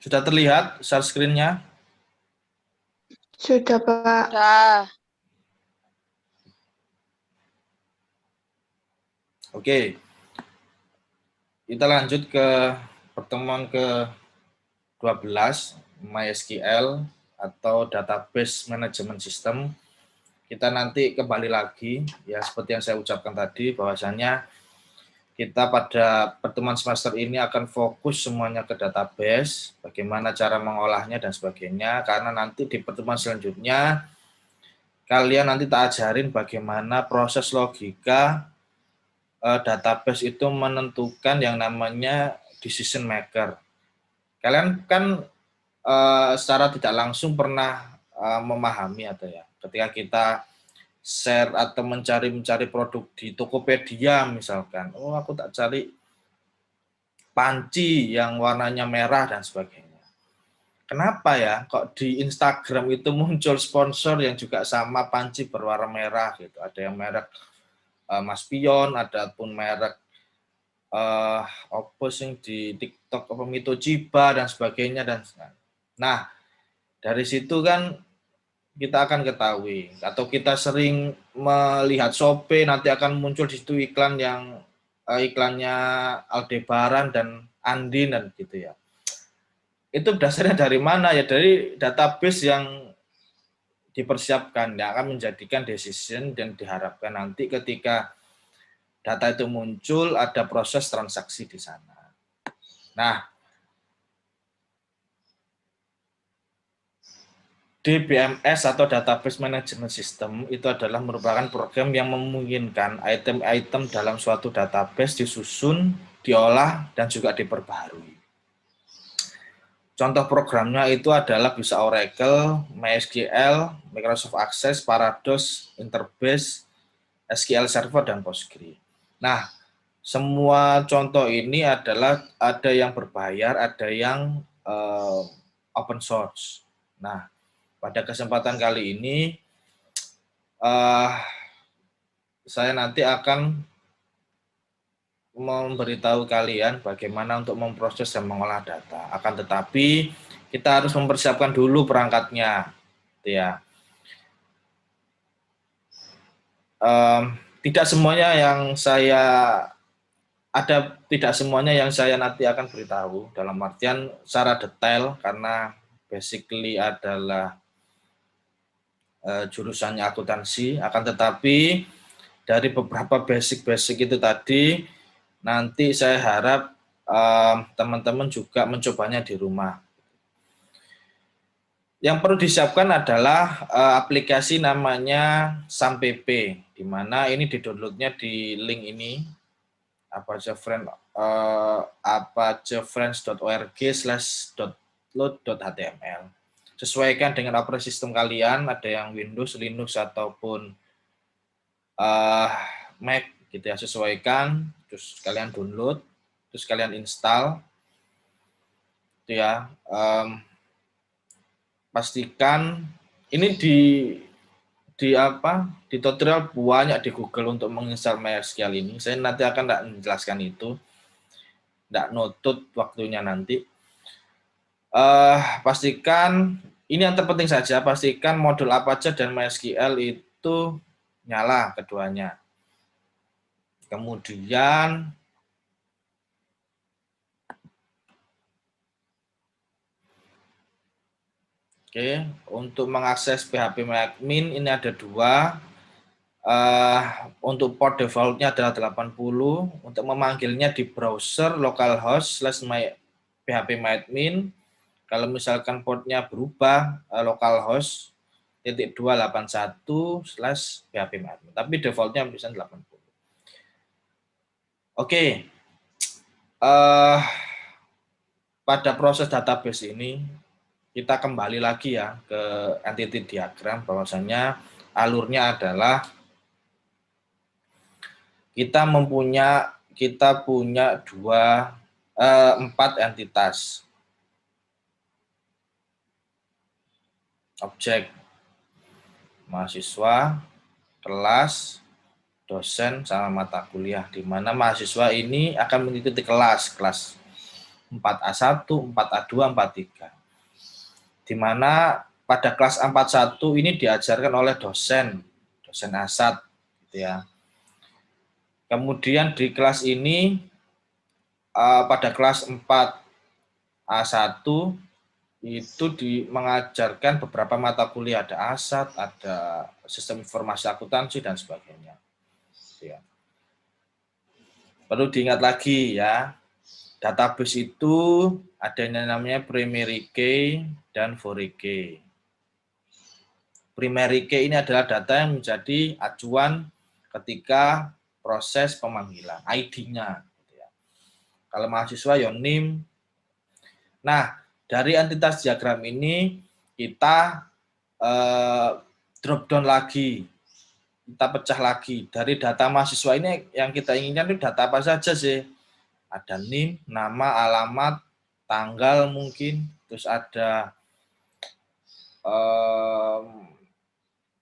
Sudah terlihat share screen-nya? Sudah, Pak. Sudah. Oke. Kita lanjut ke pertemuan ke-12, MySQL atau Database Management System. Kita nanti kembali lagi, ya seperti yang saya ucapkan tadi, bahwasannya kita pada pertemuan semester ini akan fokus semuanya ke database, bagaimana cara mengolahnya dan sebagainya, karena nanti di pertemuan selanjutnya, kalian nanti tak ajarin bagaimana proses logika database itu menentukan yang namanya decision maker. Kalian kan secara tidak langsung pernah memahami atau ya, ketika kita share atau mencari produk di Tokopedia misalkan, oh aku tak cari panci yang warnanya merah dan sebagainya. Kenapa ya kok di Instagram itu muncul sponsor yang juga sama panci berwarna merah gitu, ada yang merek Mas Pion, ada pun merek apa sih di TikTok apa Mitochiba dan sebagainya dan nah dari situ kan kita akan ketahui atau kita sering melihat Shopee nanti akan muncul di situ iklan yang iklannya Aldebaran dan Andin dan gitu ya. Itu dasarnya dari mana ya? Dari database yang dipersiapkan yang akan menjadikan decision dan diharapkan nanti ketika data itu muncul ada proses transaksi di sana. Nah, DBMS atau Database Management System itu adalah merupakan program yang memungkinkan item-item dalam suatu database disusun, diolah, dan juga diperbaharui. Contoh programnya itu adalah bisa Oracle, MySQL, Microsoft Access, Parados, Interbase, SQL Server, dan Postgre. Nah, semua contoh ini adalah ada yang berbayar, ada yang open source. Nah, pada kesempatan kali ini saya nanti akan memberitahu kalian bagaimana untuk memproses dan mengolah data. Akan tetapi kita harus mempersiapkan dulu perangkatnya, ya. Tidak semuanya yang tidak semuanya yang saya nanti akan beritahu dalam artian secara detail karena basically adalah jurusannya akuntansi, akan tetapi dari beberapa basic itu tadi nanti saya harap teman-teman juga mencobanya di rumah. Yang perlu disiapkan adalah aplikasi namanya SAMPP, di mana ini didownloadnya di link ini apacefriends.org/.load.html. Sesuaikan dengan operasi sistem kalian, ada yang Windows, Linux ataupun Mac gitu ya, sesuaikan, terus kalian download, terus kalian install, itu ya. Pastikan ini di tutorial banyak di Google untuk menginstal MySQL ini. Saya nanti akan tidak menjelaskan itu, tidak nutut waktunya nanti. Pastikan ini yang terpenting saja, pastikan modul Apache dan MySQL itu nyala keduanya. Kemudian untuk mengakses phpMyAdmin ini ada dua. Untuk port defaultnya adalah 80. Untuk memanggilnya di browser localhost/phpMyAdmin. Kalau misalkan portnya berubah localhost /281/phpMyAdmin. Tapi defaultnya bisa 80. Oke. Pada proses database ini kita kembali lagi ya ke entity diagram, bahwasanya alurnya adalah kita punya 4 entitas. Objek mahasiswa, kelas, dosen, sama mata kuliah, di mana mahasiswa ini akan mengikuti kelas. 4A1, 4A2, 4A3. Di mana pada kelas 4.1 ini diajarkan oleh dosen ASAT, gitu ya. Kemudian di kelas ini pada kelas 4A1 itu mengajarkan beberapa mata kuliah, ada ASAT, ada sistem informasi akuntansi dan sebagainya. Ya. Perlu diingat lagi ya, database itu ada yang namanya primary key dan foreign key. Primary key ini adalah data yang menjadi acuan ketika proses pemanggilan, ID-nya. Kalau mahasiswa ya NIM. Nah, dari entitas diagram ini kita drop down lagi, kita pecah lagi. Dari data mahasiswa ini yang kita inginkan itu data apa saja sih? Ada NIM, nama, alamat, tanggal mungkin, terus ada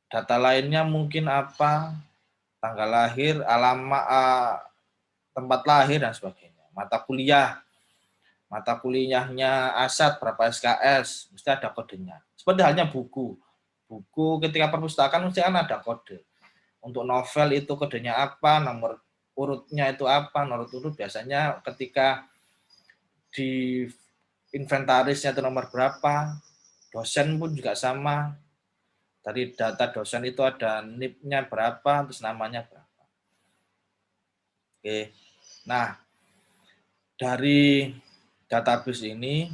data lainnya mungkin apa, tanggal lahir, alamat, tempat lahir dan sebagainya. Mata kuliahnya ASAT berapa SKS, mesti ada kodenya. Seperti halnya buku ketika perpustakaan mesti kan ada kode. Untuk novel itu kodenya apa, nomor urutnya itu apa, nomor urut biasanya ketika di inventarisnya itu nomor berapa, dosen pun juga sama. Dari data dosen itu ada NIP-nya berapa, terus namanya berapa. Oke. Nah, dari database ini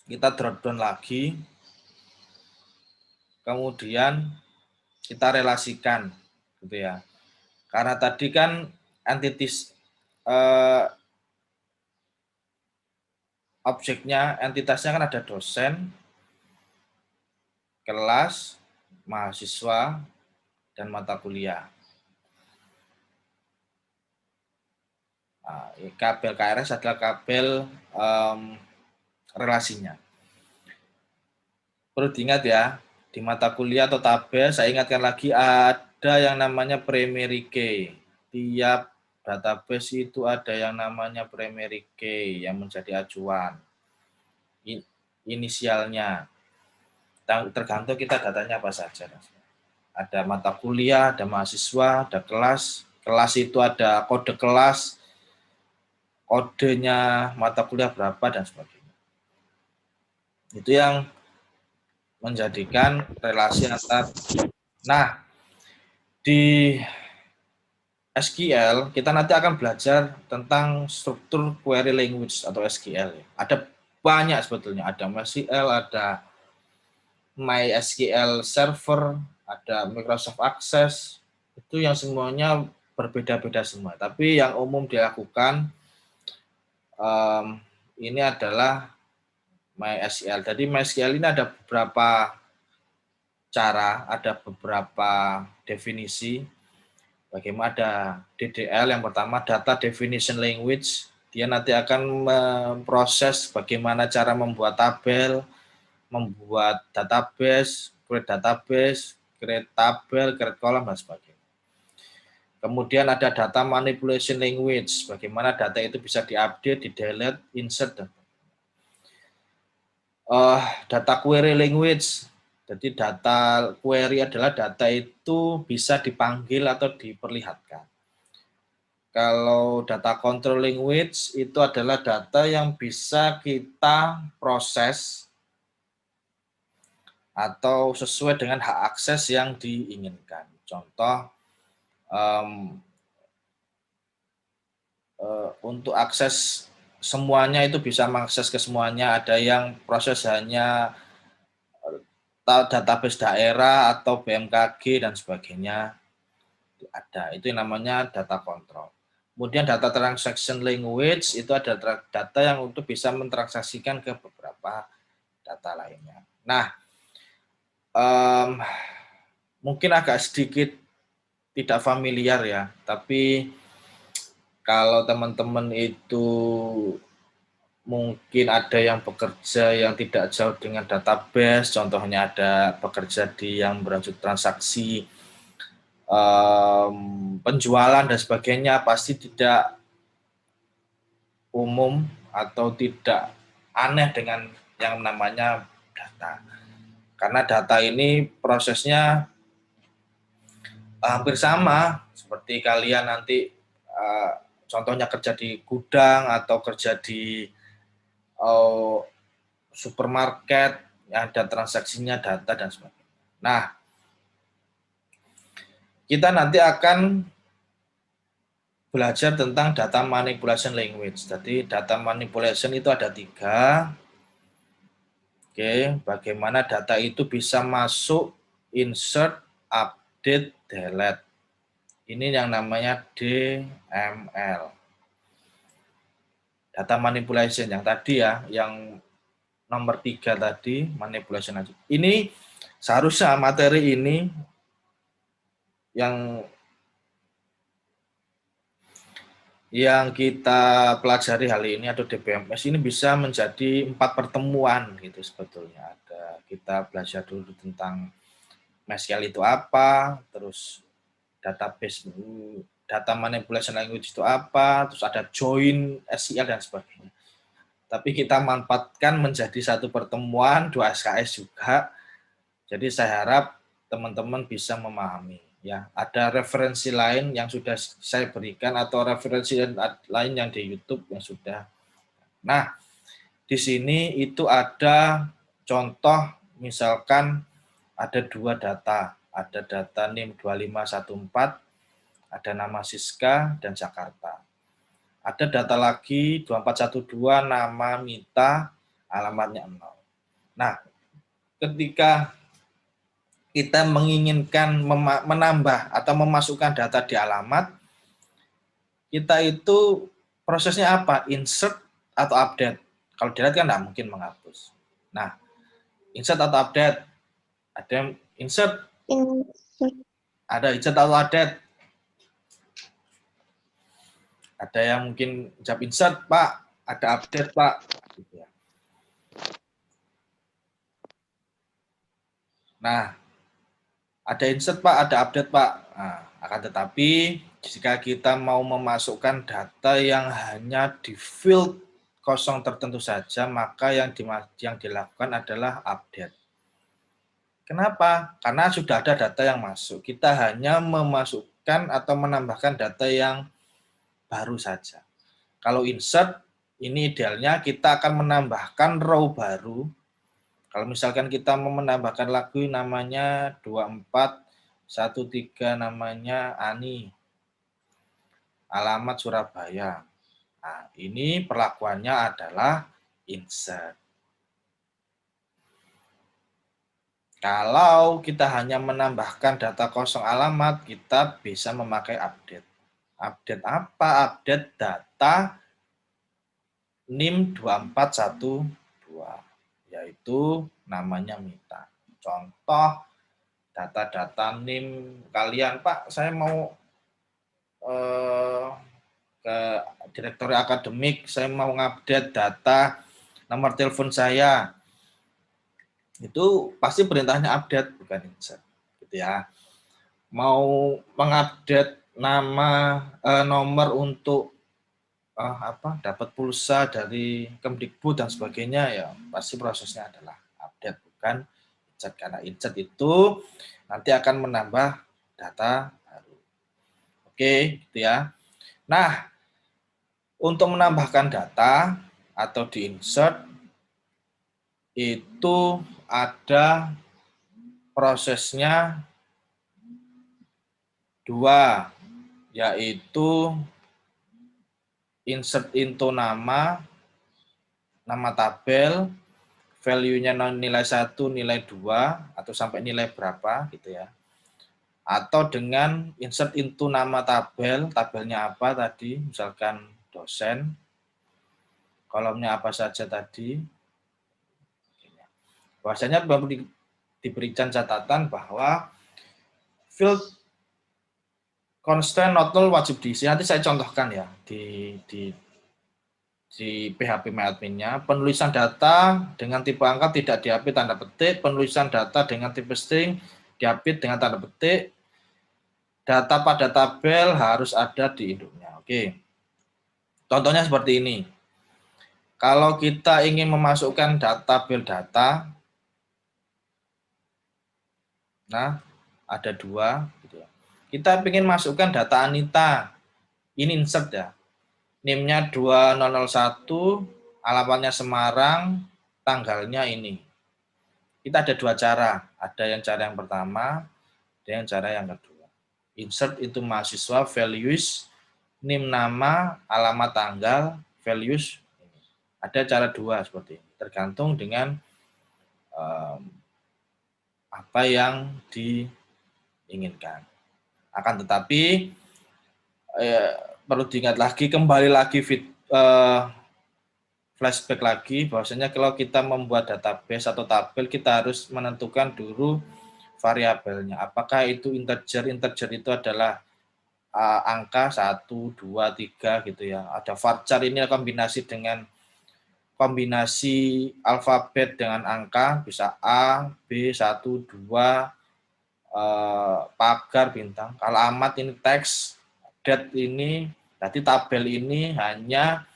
kita drop down lagi, kemudian kita relasikan, gitu ya. Karena tadi kan entitasnya kan ada dosen, kelas, mahasiswa, dan mata kuliah. Nah, kabel KRS adalah kabel relasinya. Perlu diingat ya, di mata kuliah atau tabel, saya ingatkan lagi ada yang namanya primary key. Tiap database itu ada yang namanya primary key yang menjadi acuan. Inisialnya. Tergantung kita datanya apa saja. Ada mata kuliah, ada mahasiswa, ada kelas. Kelas itu ada kode kelas, kodenya mata kuliah berapa, dan sebagainya. Itu yang menjadikan relasi antar. Nah, di SQL kita nanti akan belajar tentang struktur query language atau SQL. Ada banyak sebetulnya, ada MySQL, ada MySQL Server, ada Microsoft Access, itu yang semuanya berbeda-beda semua. Tapi yang umum dilakukan ini adalah MySQL. Jadi MySQL ini ada beberapa cara, ada beberapa definisi. Bagaimana ada DDL yang pertama, Data Definition Language. Dia nanti akan memproses bagaimana cara membuat tabel, membuat database, create tabel, create column, dan sebagainya. Kemudian ada Data Manipulation Language, bagaimana data itu bisa diupdate, di-delete, insert, dan Data Query Language. Jadi data query adalah data itu bisa dipanggil atau diperlihatkan. Kalau data control language itu adalah data yang bisa kita proses atau sesuai dengan hak akses yang diinginkan. Contoh, untuk akses semuanya itu bisa mengakses ke semuanya. Ada yang proses hanya database daerah atau BMKG dan sebagainya. Ada, itu yang namanya data control. Kemudian data transaction language itu ada data yang untuk bisa mentransaksikan ke beberapa data lainnya. Nah, mungkin agak sedikit tidak familiar ya, tapi kalau teman-teman itu mungkin ada yang bekerja yang tidak jauh dengan database, contohnya ada bekerja di yang berlanjut transaksi, penjualan dan sebagainya, pasti tidak umum atau tidak aneh dengan yang namanya data. Karena data ini prosesnya hampir sama seperti kalian nanti contohnya kerja di gudang atau kerja di supermarket, ada transaksinya data dan sebagainya. Nah, kita nanti akan belajar tentang data manipulation language. Jadi data manipulation itu ada 3. Oke, bagaimana data itu bisa masuk, insert, update, delete. Ini yang namanya DML. Data manipulation yang tadi ya, yang nomor 3 tadi, manipulation aja. Ini seharusnya materi ini yang kita pelajari hari ini atau DBMS ini bisa menjadi 4 pertemuan gitu sebetulnya. Kita belajar dulu tentang MySQL itu apa, terus database data manipulation language itu apa, terus ada join SQL dan sebagainya. Tapi kita manfaatkan menjadi satu pertemuan 2 SKS juga. Jadi saya harap teman-teman bisa memahami. Ya, ada referensi lain yang sudah saya berikan atau referensi lain yang di YouTube yang sudah. Nah, di sini itu ada contoh misalkan ada 2 data, ada data NIM 2514, ada nama Siska dan Jakarta. Ada data lagi 2412 nama Mita, alamatnya 0. Nah, ketika kita menginginkan menambah atau memasukkan data di alamat, kita itu prosesnya apa? Insert atau update. Kalau delete kan nggak mungkin menghapus. Nah, insert atau update? Ada yang insert, ada insert atau update. Ada yang mungkin jawab insert, Pak. Ada update, Pak. Gitu ya. Nah, ada insert, Pak, ada update, Pak. Nah, akan tetapi jika kita mau memasukkan data yang hanya di field kosong tertentu saja, maka yang dilakukan adalah update. Kenapa? Karena sudah ada data yang masuk. Kita hanya memasukkan atau menambahkan data yang baru saja. Kalau insert, ini idealnya kita akan menambahkan row baru. Kalau misalkan kita mau menambahkan lagu namanya 2413 namanya Ani, alamat Surabaya. Nah, ini perlakuannya adalah insert. Kalau kita hanya menambahkan data kosong alamat, kita bisa memakai update. Update apa? Update data NIM 2412, yaitu namanya Mita. Contoh data-data NIM kalian, Pak, saya mau ke direktori akademik, saya mau ngupdate data nomor telepon saya. Itu pasti perintahnya update, bukan insert. Gitu ya. Mau mengupdate nama nomor untuk dapat pulsa dari Kemdikbud dan sebagainya, ya pasti prosesnya adalah update, bukan insert. Karena insert itu nanti akan menambah data baru. Oke, gitu ya. Nah, untuk menambahkan data atau di-insert itu ada prosesnya 2, yaitu insert into nama tabel, value-nya nilai 1, nilai 2, atau sampai nilai berapa gitu ya. Atau dengan insert into nama tabel, tabelnya apa tadi, misalkan dosen, kolomnya apa saja tadi. Bahwasanya perlu diberikan catatan bahwa field constant not null wajib diisi. Nanti saya contohkan ya di PHP MyAdmin-nya. Penulisan data dengan tipe angka tidak diapit tanda petik, penulisan data dengan tipe string diapit dengan tanda petik, data pada tabel harus ada di induknya. Oke. Contohnya seperti ini. Kalau kita ingin memasukkan tabel data, nah ada dua. Gitu ya. Kita ingin masukkan data Anita, ini insert ya. NIM-nya 2001, alamatnya Semarang, tanggalnya ini. Kita ada dua cara. Ada yang cara yang pertama, ada yang cara yang kedua. Insert itu mahasiswa, values, NIM nama, alamat tanggal, values. Ada cara dua seperti ini. Tergantung dengan apa yang diinginkan. Akan tetapi perlu diingat lagi, kembali lagi flashback lagi, bahwasanya kalau kita membuat database atau tabel, kita harus menentukan dulu variabelnya. Apakah itu integer? Integer itu adalah angka 1, 2, 3 gitu ya. Ada varchar, ini kombinasi dengan kombinasi alfabet dengan angka, bisa A, B, 1, 2, pagar, bintang. Kalau amat ini teks, date ini, berarti tabel ini hanya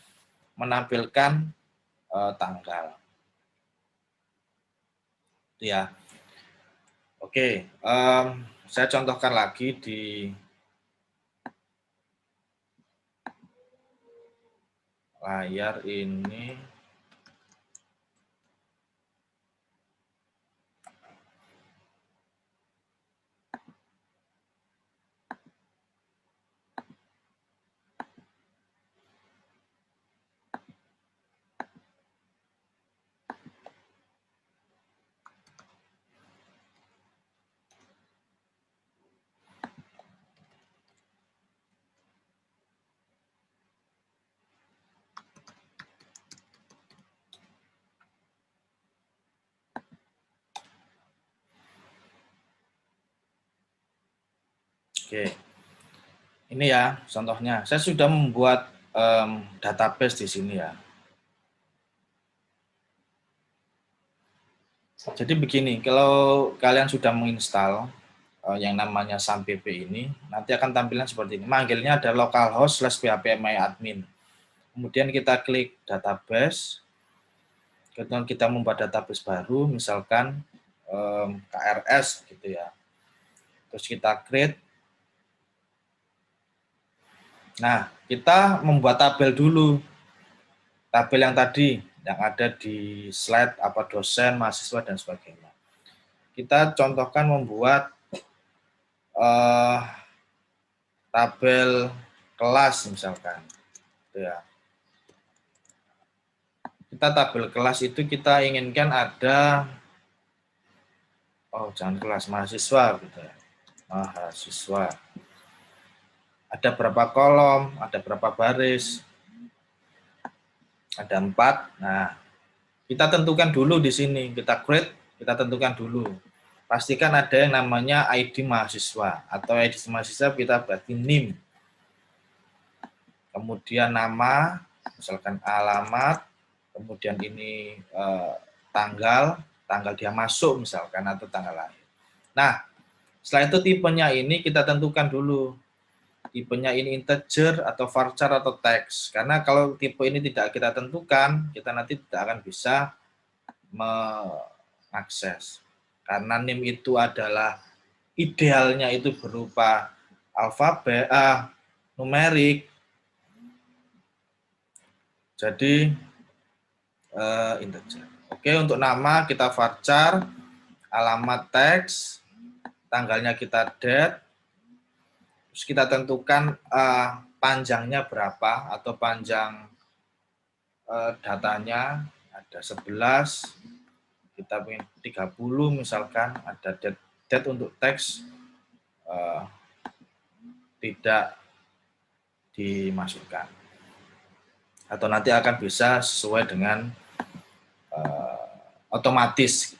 menampilkan tanggal. Itu ya. Oke, saya contohkan lagi di layar ini. Oke, ini ya contohnya. Saya sudah membuat database di sini ya. Jadi begini, kalau kalian sudah menginstal yang namanya SAMPP ini, nanti akan tampilan seperti ini. Manggilnya ada localhost/phpMyAdmin. Kemudian kita klik database. Kemudian kita membuat database baru, misalkan KRS gitu ya. Terus kita create. Nah, kita membuat tabel dulu. Tabel yang tadi, yang ada di slide apa dosen, mahasiswa, dan sebagainya. Kita contohkan membuat tabel kelas misalkan. Ya. Kita tabel kelas itu kita inginkan ada, jangan kelas, mahasiswa gitu ya. Mahasiswa. Ada berapa kolom, ada berapa baris, ada 4. Nah, kita tentukan dulu di sini, kita create, kita tentukan dulu. Pastikan ada yang namanya ID mahasiswa, atau ID mahasiswa kita berarti NIM. Kemudian nama, misalkan alamat, kemudian ini tanggal dia masuk misalkan, atau tanggal lahir. Nah, setelah itu tipenya ini kita tentukan dulu. Tipenya ini integer atau varchar atau teks. Karena kalau tipe ini tidak kita tentukan, kita nanti tidak akan bisa mengakses. Karena NIM itu adalah idealnya itu berupa alfabet, numerik. Jadi integer. Oke, untuk nama kita varchar, alamat teks, tanggalnya kita date, terus kita tentukan panjangnya berapa atau panjang datanya, ada 11, kita ingin 30 misalkan, ada date untuk teks tidak dimasukkan. Atau nanti akan bisa sesuai dengan otomatis.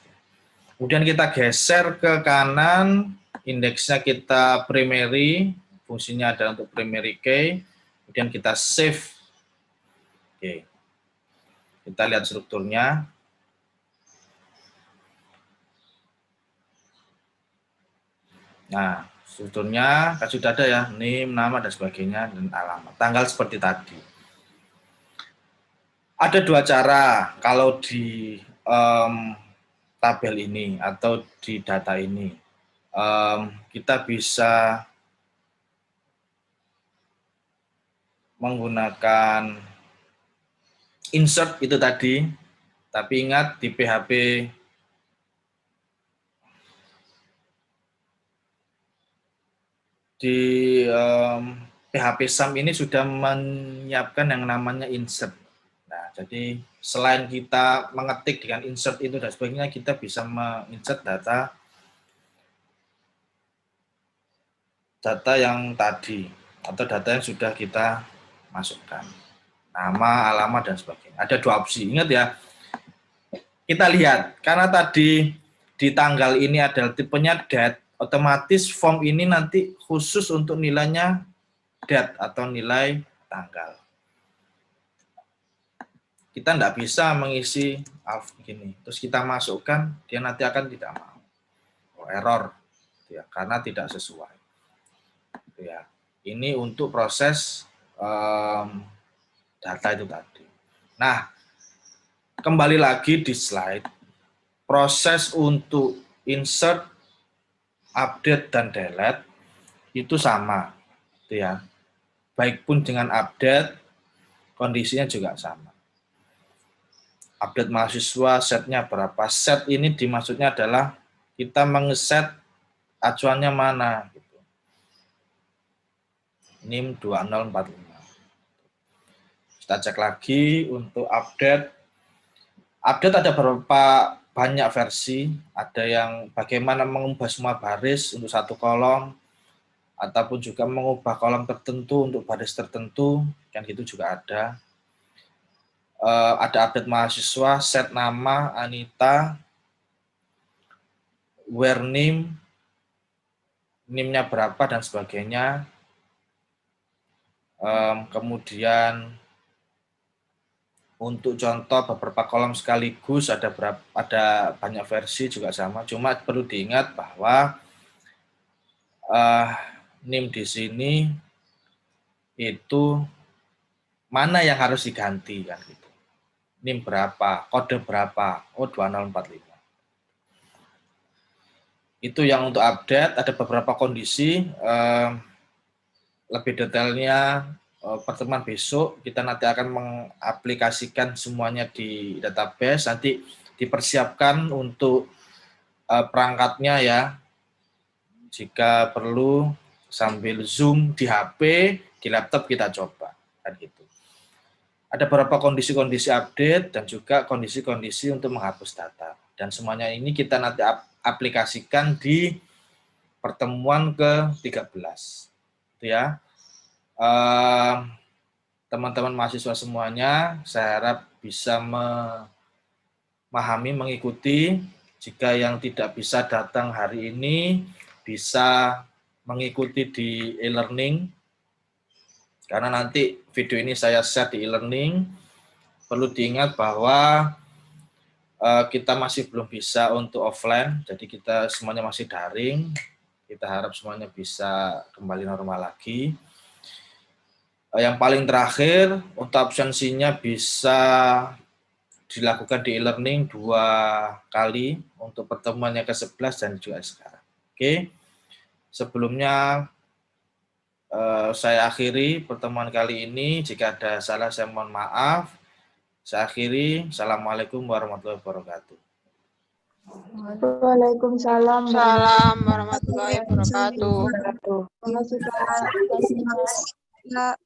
Kemudian kita geser ke kanan, indeksnya kita primary, fungsinya adalah untuk primary key, kemudian kita save. Oke. Kita lihat strukturnya. Nah, strukturnya kan sudah ada ya, NIM, nama, dan sebagainya, dan alamat. Tanggal seperti tadi. Ada dua cara kalau di tabel ini atau di data ini. Kita bisa menggunakan insert itu tadi, tapi ingat di PHP PHP SAM ini sudah menyiapkan yang namanya insert. Nah, jadi selain kita mengetik dengan insert itu dan sebagainya, kita bisa menginsert data yang tadi atau data yang sudah kita masukkan. Nama, alamat, dan sebagainya. Ada dua opsi. Ingat ya, kita lihat, karena tadi di tanggal ini adalah tipenya date, otomatis form ini nanti khusus untuk nilainya date atau nilai tanggal. Kita tidak bisa mengisi begini, terus kita masukkan, dia nanti akan tidak mau. Error, ya, karena tidak sesuai. Ya, ini untuk proses data itu tadi. Nah, kembali lagi di slide, proses untuk insert, update, dan delete itu sama, ya. Baik pun dengan update, kondisinya juga sama. Update mahasiswa, setnya berapa? Set ini dimaksudnya adalah kita mengeset acuannya mana. Gitu. NIM 2045. Kita cek lagi untuk update. Update ada beberapa banyak versi, ada yang bagaimana mengubah semua baris untuk satu kolom, ataupun juga mengubah kolom tertentu untuk baris tertentu, kan gitu juga ada. Ada update mahasiswa, set nama, Anita, where name, NIM-nya berapa, dan sebagainya. Kemudian untuk contoh beberapa kolom sekaligus ada banyak versi juga sama. Cuma perlu diingat bahwa NIM di sini itu mana yang harus diganti kan gitu. NIM berapa, kode berapa? Oh, 2045. Itu yang untuk update. Ada beberapa kondisi. Lebih detailnya pertemuan besok, kita nanti akan mengaplikasikan semuanya di database, nanti dipersiapkan untuk perangkatnya ya, jika perlu sambil Zoom di HP, di laptop kita coba, kan gitu. Ada beberapa kondisi-kondisi update dan juga kondisi-kondisi untuk menghapus data, dan semuanya ini kita nanti aplikasikan di pertemuan ke-13, itu ya. Teman-teman mahasiswa semuanya, saya harap bisa memahami, mengikuti. Jika yang tidak bisa datang hari ini, bisa mengikuti di e-learning, karena nanti video ini saya share di e-learning. Perlu diingat bahwa kita masih belum bisa untuk offline, jadi kita semuanya masih daring. Kita harap semuanya bisa kembali normal lagi. Yang paling terakhir, untuk absensinya bisa dilakukan di e-learning 2 kali untuk pertemuannya ke-11 dan juga sekarang. Oke, sebelumnya saya akhiri pertemuan kali ini. Jika ada salah, saya mohon maaf. Saya akhiri. Assalamualaikum warahmatullahi wabarakatuh. Waalaikumsalam Salam warahmatullahi wabarakatuh. Terima kasih Pak.